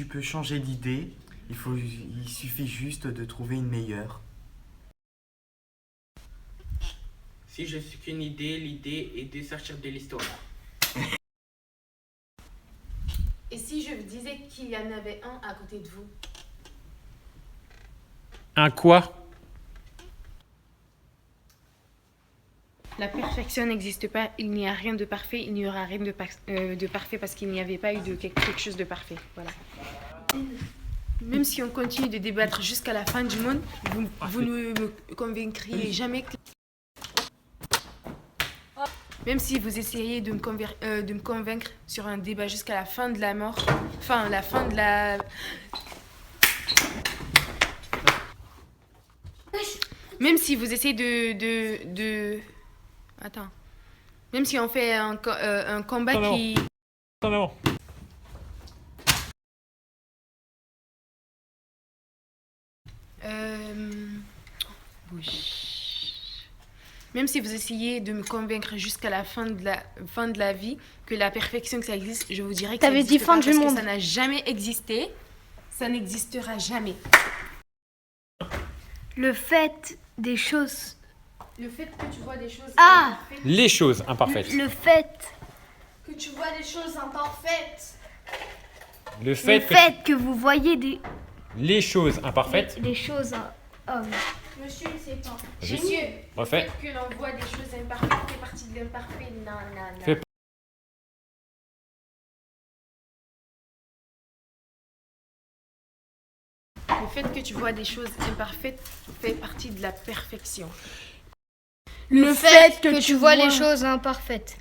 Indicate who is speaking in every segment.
Speaker 1: Tu peux changer d'idée, il suffit juste de trouver une meilleure.
Speaker 2: Si je suis qu'une idée, l'idée est de sortir de l'histoire.
Speaker 3: Et si je vous disais qu'il y en avait un à côté de vous?
Speaker 4: Un quoi?
Speaker 3: La perfection n'existe pas, il n'y a rien de parfait, il n'y aura rien de parfait parce qu'il n'y avait pas eu de quelque chose de parfait. Voilà. Même si on continue de débattre jusqu'à la fin du monde, vous ne me convaincriez jamais que... Même si vous essayez de me convaincre sur un débat jusqu'à la fin de la mort, enfin la fin de la... Même si vous essayez Attends. Même si on fait un combat qui...
Speaker 4: En avant.
Speaker 3: Oui. Même si vous essayez de me convaincre jusqu'à la fin de la vie que la perfection que ça existe, je vous dirais que
Speaker 5: T'avais dit fin du monde.
Speaker 3: ça n'a jamais existé, ça n'existera jamais.
Speaker 5: Le fait des choses.
Speaker 3: Le fait que tu vois des choses imparfaites,
Speaker 4: Les choses imparfaites.
Speaker 5: Le fait.
Speaker 3: que tu vois des choses imparfaites,
Speaker 4: Le
Speaker 5: Le
Speaker 4: fait que
Speaker 5: fait que vous voyez des
Speaker 4: les choses imparfaites.
Speaker 5: choses.
Speaker 3: monsieur ne sait pas.
Speaker 4: Juste.
Speaker 3: Monsieur,
Speaker 4: Refait.
Speaker 3: le fait que l'on voit des choses imparfaites fait partie de l'imparfait. Non.
Speaker 4: Fait-
Speaker 3: Le fait que tu vois des choses imparfaites fait partie de la perfection.
Speaker 5: Le fait que tu vois les choses imparfaites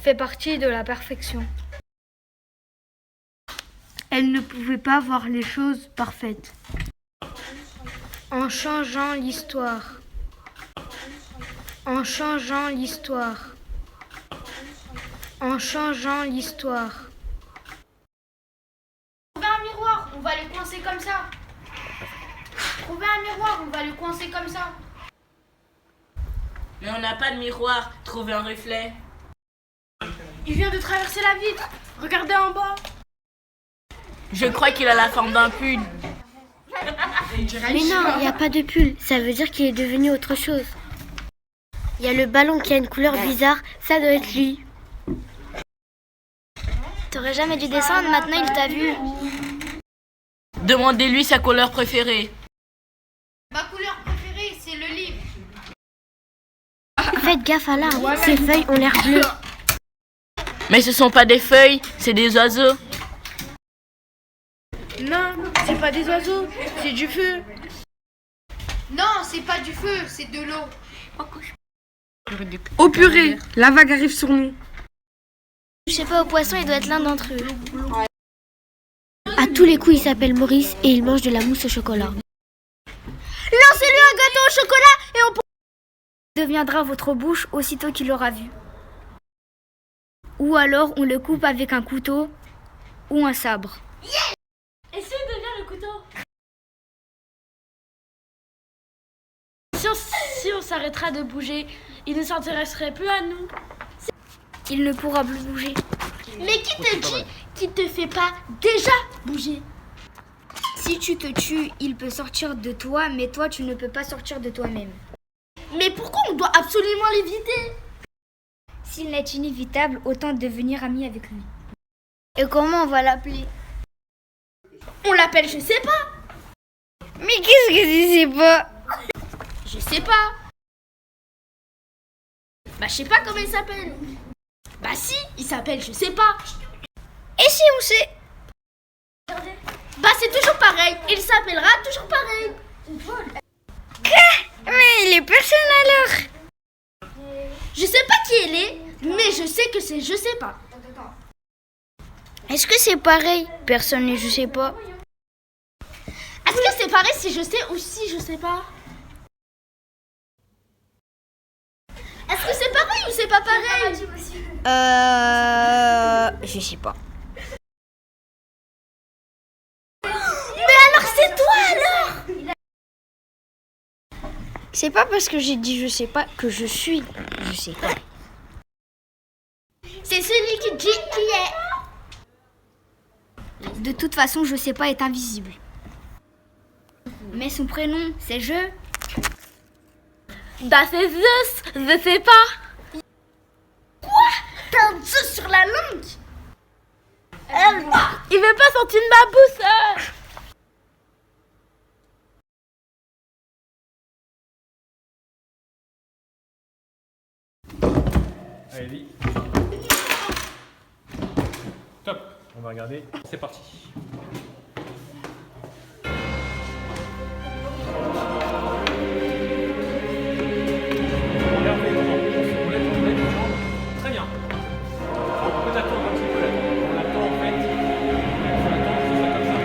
Speaker 5: fait partie de la perfection. Elle ne pouvait pas voir les choses parfaites. En changeant l'histoire. En changeant l'histoire. En changeant l'histoire.
Speaker 6: Trouver un miroir, on va le coincer comme ça. Trouver un miroir, on va le coincer comme ça.
Speaker 2: Mais on n'a pas de miroir, trouver un reflet.
Speaker 6: Il vient de traverser la vitre. Regardez en bas.
Speaker 2: Je crois qu'il a la forme d'un pull.
Speaker 5: Mais non, il n'y a pas de pull. Ça veut dire qu'il est devenu autre chose. Il y a le ballon qui a une couleur bizarre. Ça doit être lui. T'aurais jamais dû descendre, maintenant il t'a vu.
Speaker 2: Demandez-lui sa couleur préférée.
Speaker 6: Ma couleur préférée, c'est le livre.
Speaker 5: Faites gaffe à l'arbre. Ces feuilles ont l'air bleues.
Speaker 2: Mais ce sont pas des feuilles, c'est des oiseaux.
Speaker 3: Non, c'est pas des oiseaux, c'est du feu.
Speaker 6: Non, c'est pas du feu, c'est de l'eau.
Speaker 3: Oh purée, la vague arrive sur nous.
Speaker 5: Je sais pas, au poisson, il doit être l'un d'entre eux. À tous les coups, il s'appelle Maurice et il mange de la mousse au chocolat. Lancez-lui un gâteau au chocolat et on deviendra votre bouche aussitôt qu'il l'aura vu. Ou alors, on le coupe avec un couteau ou un sabre.
Speaker 6: Essaye de lire le couteau.
Speaker 7: Si on s'arrêtera de bouger, il ne s'intéresserait plus à nous.
Speaker 5: Il ne pourra plus bouger.
Speaker 6: Mais qui te dit qu'il te fait pas déjà bouger?
Speaker 5: Si tu te tues, il peut sortir de toi, mais toi, tu ne peux pas sortir de toi-même.
Speaker 6: Mais pourquoi on doit absolument l'éviter?
Speaker 5: S'il n'est inévitable, autant devenir ami avec lui. Et comment on va l'appeler?
Speaker 6: On l'appelle je sais pas.
Speaker 5: Mais qu'est-ce que tu sais pas?
Speaker 6: Je sais pas. Bah je sais pas comment il s'appelle. Bah si, il s'appelle je sais pas.
Speaker 5: Et si on sait?
Speaker 6: Bah c'est toujours pareil, il s'appellera toujours pareil.
Speaker 5: Mais il est personne alors.
Speaker 6: Je sais pas qui elle est, mais je sais que c'est je sais pas.
Speaker 5: Est-ce que c'est pareil? Personne ne je sais pas.
Speaker 6: Est-ce que c'est pareil si je sais ou si je sais pas? Est-ce que c'est pareil ou c'est pas pareil?
Speaker 5: Je sais pas.
Speaker 6: Mais alors c'est toi alors?
Speaker 5: C'est pas parce que j'ai dit je sais pas que je suis je sais pas.
Speaker 6: C'est celui qui dit qui est.
Speaker 5: De toute façon, Je sais pas est invisible. Mais son prénom, c'est Je.
Speaker 7: Das ist es, je sais pas.
Speaker 5: T'as un Z sur la langue.
Speaker 7: Il veut pas sortir de ma bouche.
Speaker 4: Allez, vite. Top. On va regarder. C'est parti. Regardez, on lève les jambes. Très bien. On peut attendre un petit peu là. On attend en fait. On attend que ce soit comme ça.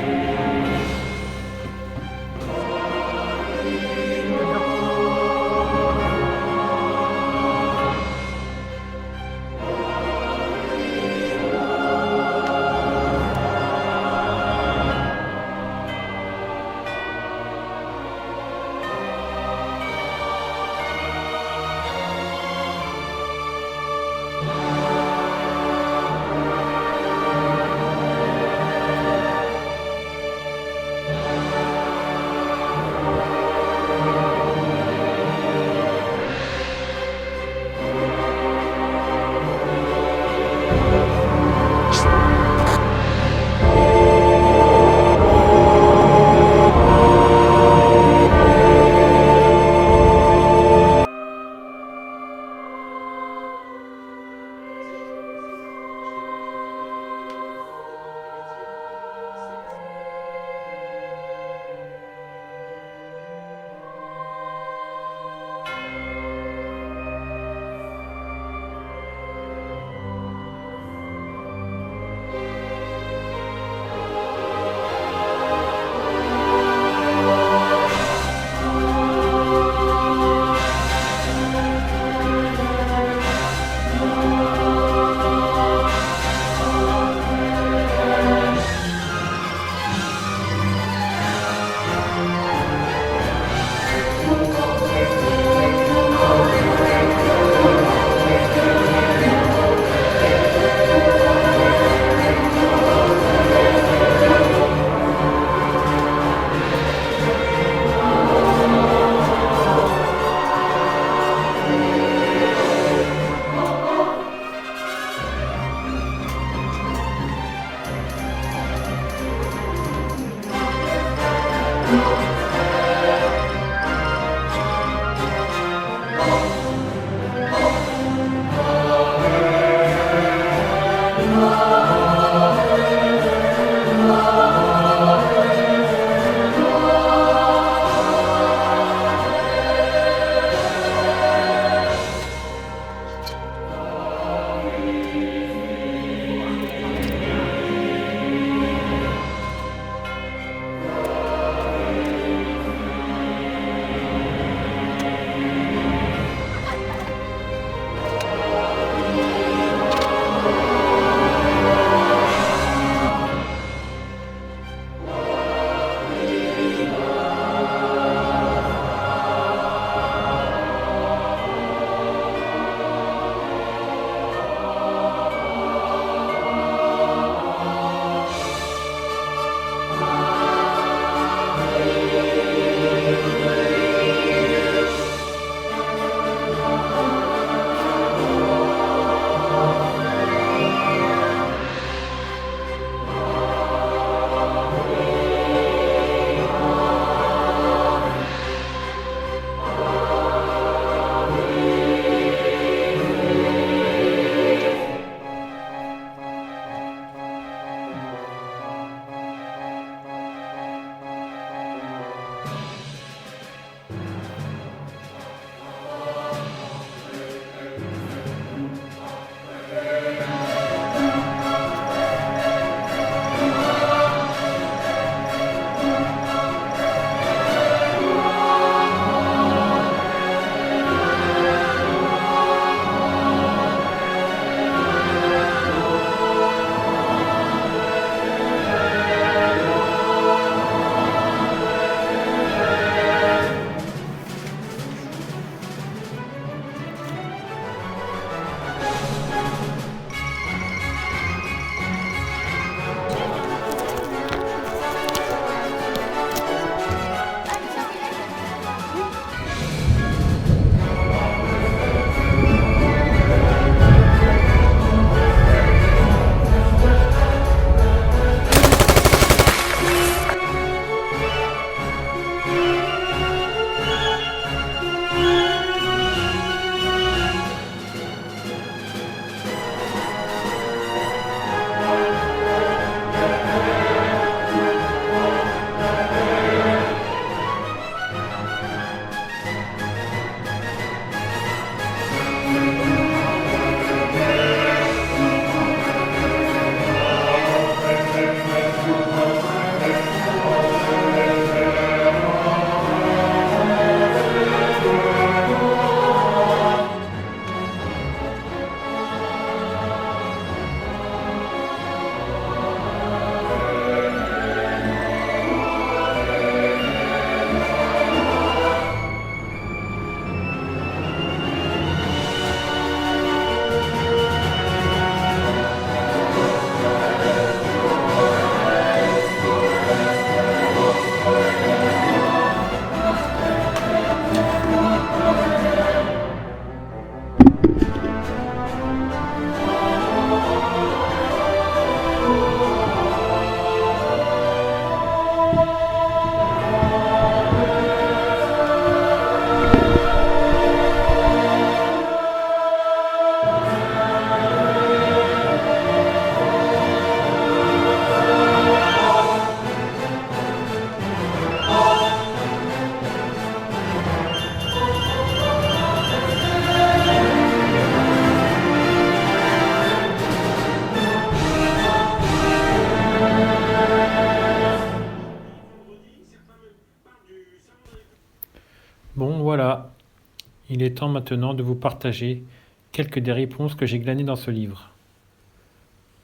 Speaker 4: il est temps maintenant de vous partager quelques des réponses que j'ai glanées dans ce livre.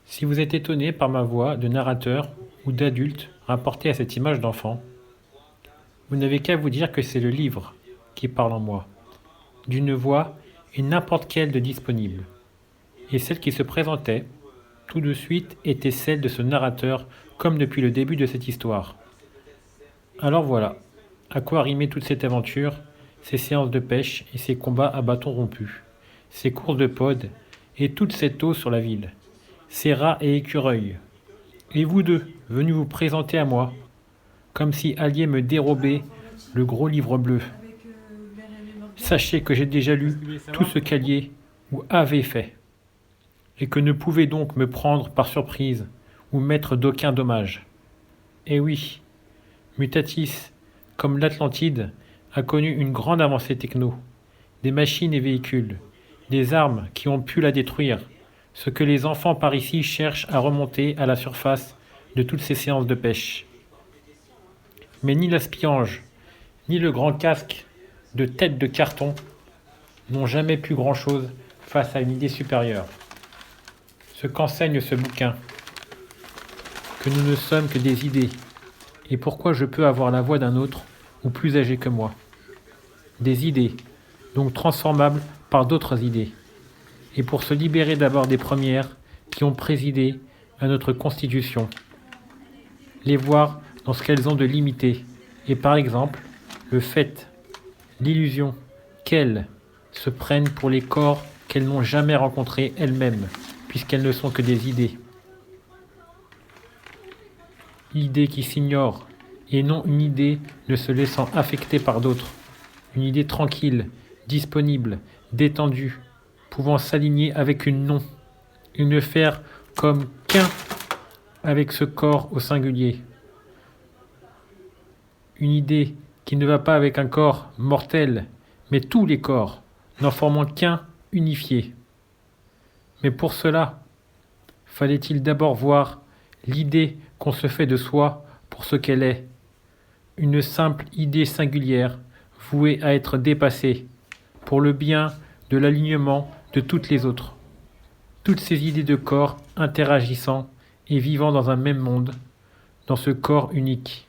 Speaker 4: Si vous êtes étonné par ma voix de narrateur ou d'adulte rapportée à cette image d'enfant, vous n'avez qu'à vous dire que c'est le livre qui parle en moi, d'une voix et n'importe quelle de disponible. Et celle qui se présentait, tout de suite, était celle de ce narrateur, comme depuis le début de cette histoire. Alors voilà, à quoi rimer toute cette aventure, ces séances de pêche et ces combats à bâtons rompus, ces courses de pod et toute cette eau sur la ville, ces rats et écureuils. Et vous deux, venus vous présenter à moi, comme si alliez me dérober le gros livre bleu. Sachez que j'ai déjà lu tout ce qu'Allier ou avait fait, et que ne pouvez donc me prendre par surprise ou mettre d'aucun dommage. Eh oui, Mutatis, comme l'Atlantide, a connu une grande avancée techno, des machines et véhicules, des armes qui ont pu la détruire, ce que les enfants par ici cherchent à remonter à la surface de toutes ces séances de pêche. Mais ni la spiange, ni le grand casque de tête de carton n'ont jamais pu grand-chose face à une idée supérieure. Ce qu'enseigne ce bouquin, que nous ne sommes que des idées, et pourquoi je peux avoir la voix d'un autre ou plus âgé que moi. Des idées, donc transformables par d'autres idées, et pour se libérer d'abord des premières qui ont présidé à notre constitution. Les voir dans ce qu'elles ont de limité, et par exemple, le fait, l'illusion qu'elles se prennent pour les corps qu'elles n'ont jamais rencontrés elles-mêmes, puisqu'elles ne sont que des idées. Idée qui s'ignore, et non une idée ne se laissant affecter par d'autres. Une idée tranquille, disponible, détendue, pouvant s'aligner avec une non, et ne faire comme qu'un avec ce corps au singulier. Une idée qui ne va pas avec un corps mortel, mais tous les corps, n'en formant qu'un unifié. Mais pour cela, fallait-il d'abord voir l'idée qu'on se fait de soi pour ce qu'elle est, une simple idée singulière, vouée à être dépassée, pour le bien de l'alignement de toutes les autres. Toutes ces idées de corps interagissant et vivant dans un même monde, dans ce corps unique.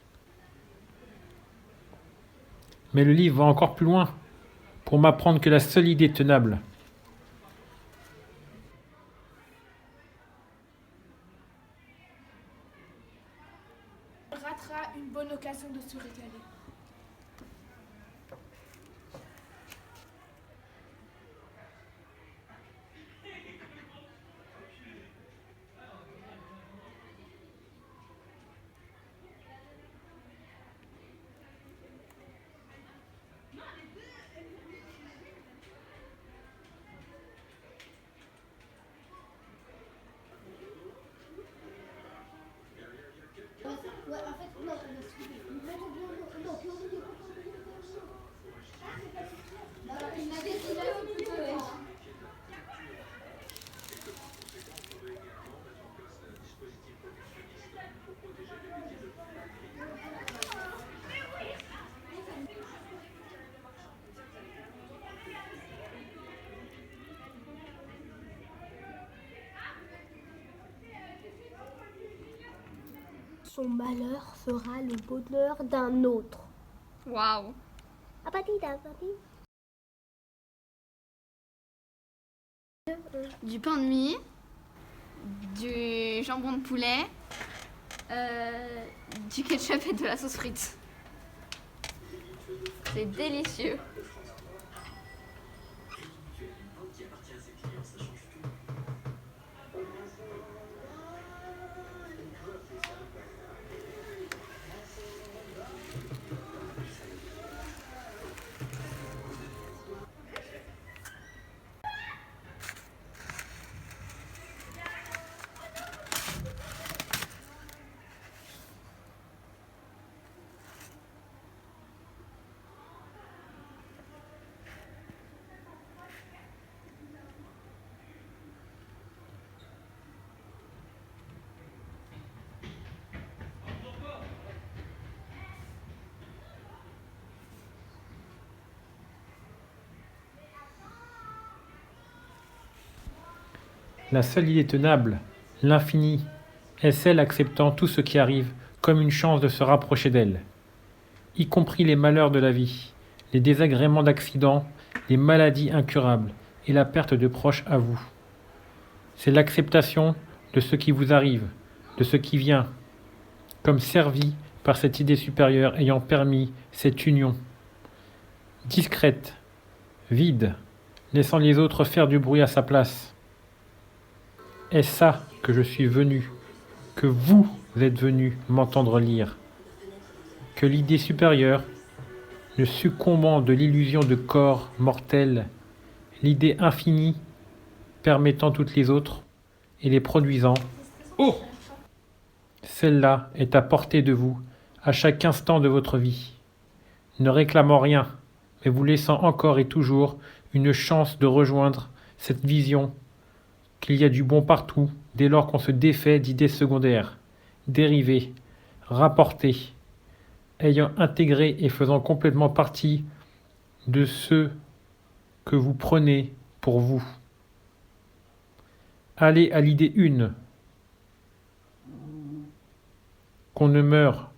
Speaker 4: Mais le livre va encore plus loin, pour m'apprendre que la seule idée tenable,
Speaker 6: ratera une bonne occasion de se régaler.
Speaker 5: Son malheur fera le bonheur d'un autre.
Speaker 8: Waouh. Du pain de mie, du jambon de poulet, du ketchup et de la sauce frite. C'est délicieux.
Speaker 4: La seule idée tenable, l'infini, est celle acceptant tout ce qui arrive comme une chance de se rapprocher d'elle, y compris les malheurs de la vie, les désagréments d'accidents, les maladies incurables et la perte de proches à vous. C'est l'acceptation de ce qui vous arrive, de ce qui vient, comme servi par cette idée supérieure ayant permis cette union. Discrète, vide, laissant les autres faire du bruit à sa place. Est-ce ça que je suis venu, que vous êtes venu m'entendre lire? Que l'idée supérieure, ne succombant de l'illusion de corps mortel, l'idée infinie permettant toutes les autres et les produisant, oh! Celle-là est à portée de vous à chaque instant de votre vie, ne réclamant rien, mais vous laissant encore et toujours une chance de rejoindre cette vision qu'il y a du bon partout dès lors qu'on se défait d'idées secondaires, dérivées, rapportées, ayant intégré et faisant complètement partie de ceux que vous prenez pour vous. Allez à l'idée une, qu'on ne meurt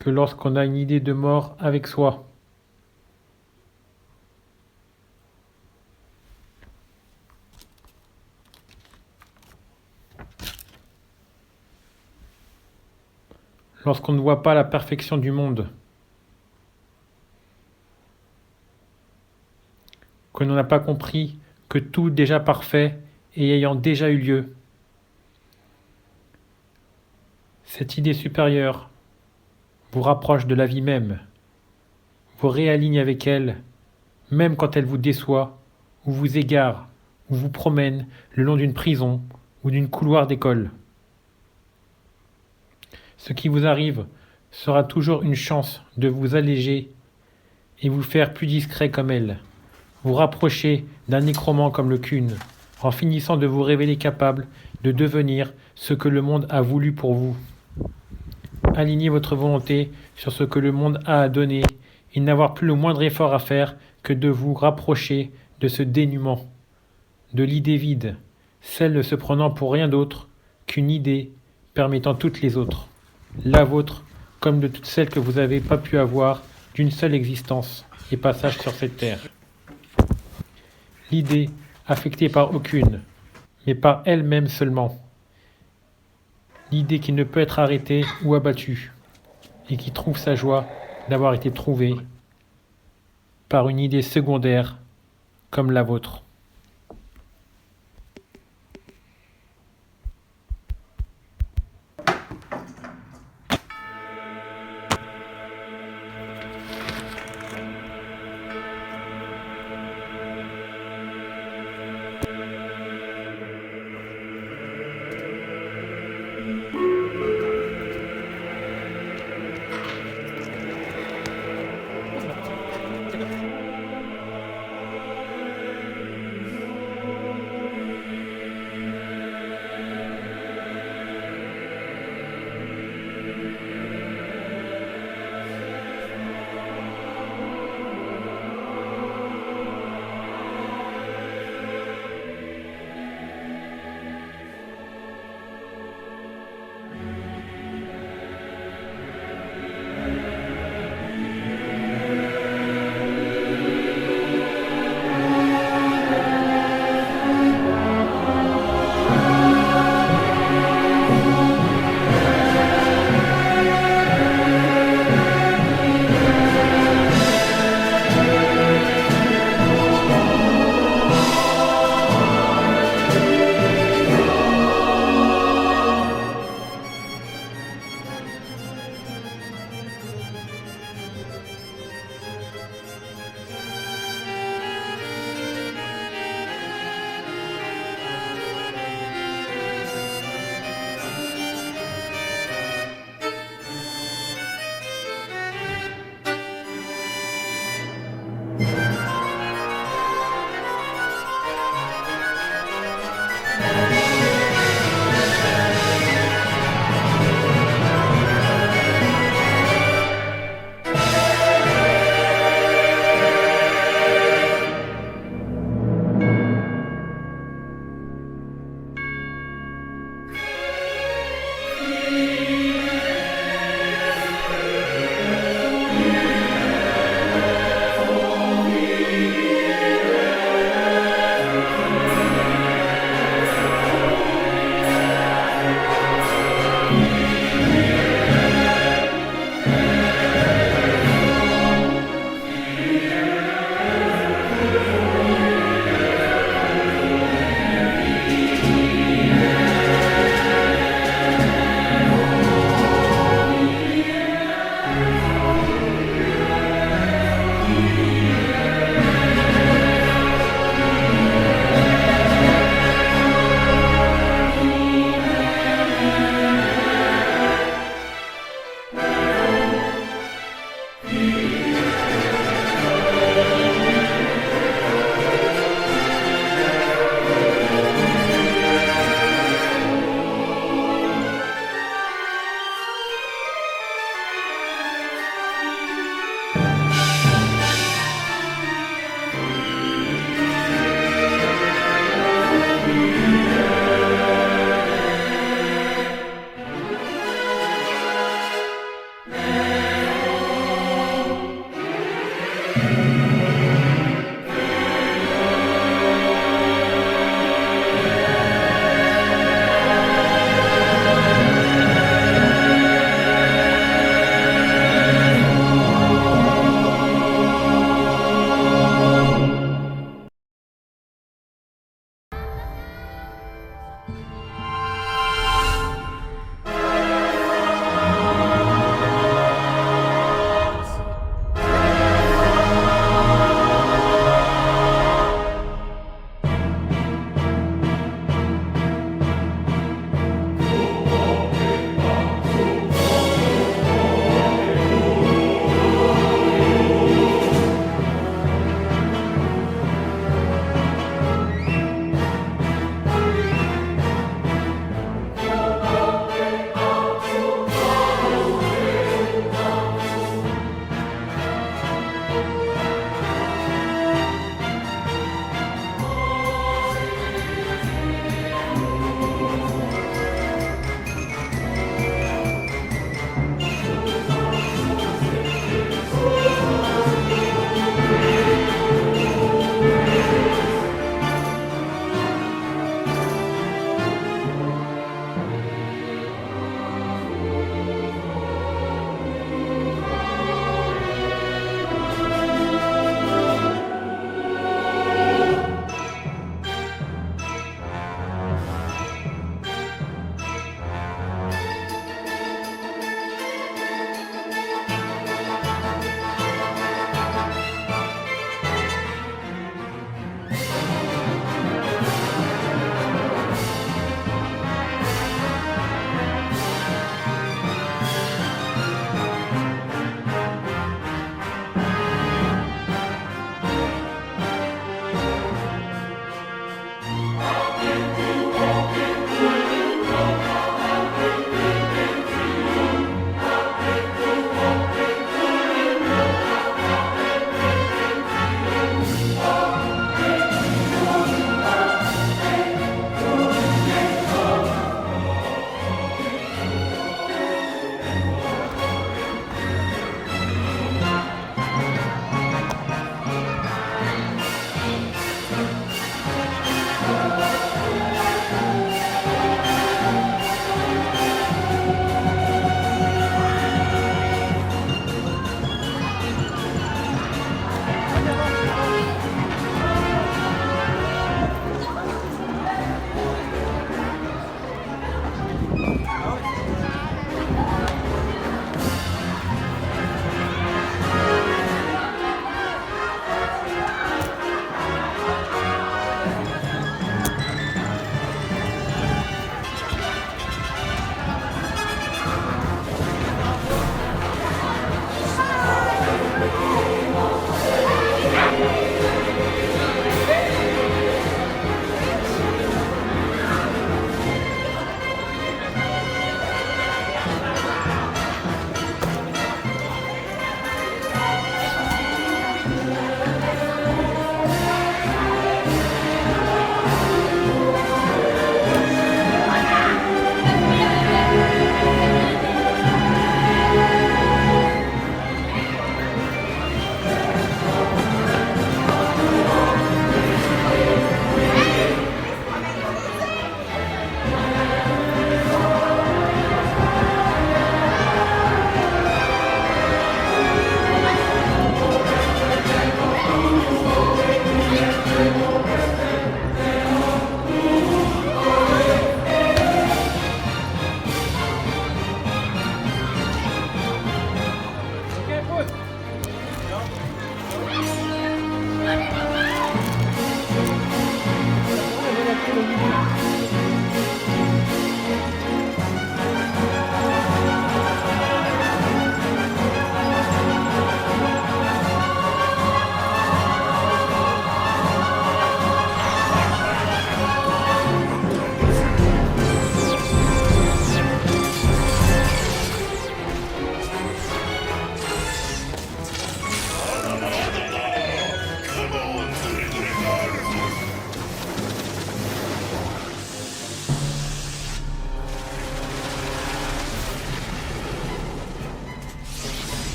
Speaker 4: que lorsqu'on a une idée de mort avec soi. Lorsqu'on ne voit pas la perfection du monde, que l'on n'a pas compris que tout déjà parfait et ayant déjà eu lieu, cette idée supérieure vous rapproche de la vie même, vous réaligne avec elle, même quand elle vous déçoit, ou vous égare, ou vous promène le long d'une prison ou d'une couloir d'école. Ce qui vous arrive sera toujours une chance de vous alléger et vous faire plus discret comme elle, vous rapprocher d'un nécromant comme le Kun, en finissant de vous révéler capable de devenir ce que le monde a voulu pour vous. Alignez votre volonté sur ce que le monde a à donner et n'avoir plus le moindre effort à faire que de vous rapprocher de ce dénuement, de l'idée vide, celle ne se prenant pour rien d'autre qu'une idée permettant toutes les autres, la vôtre comme de toutes celles que vous n'avez pas pu avoir d'une seule existence et passage sur cette terre. L'idée affectée par aucune, mais par elle-même seulement. L'idée qui ne peut être arrêtée ou abattue, et qui trouve sa joie d'avoir été trouvée par une idée secondaire comme la vôtre.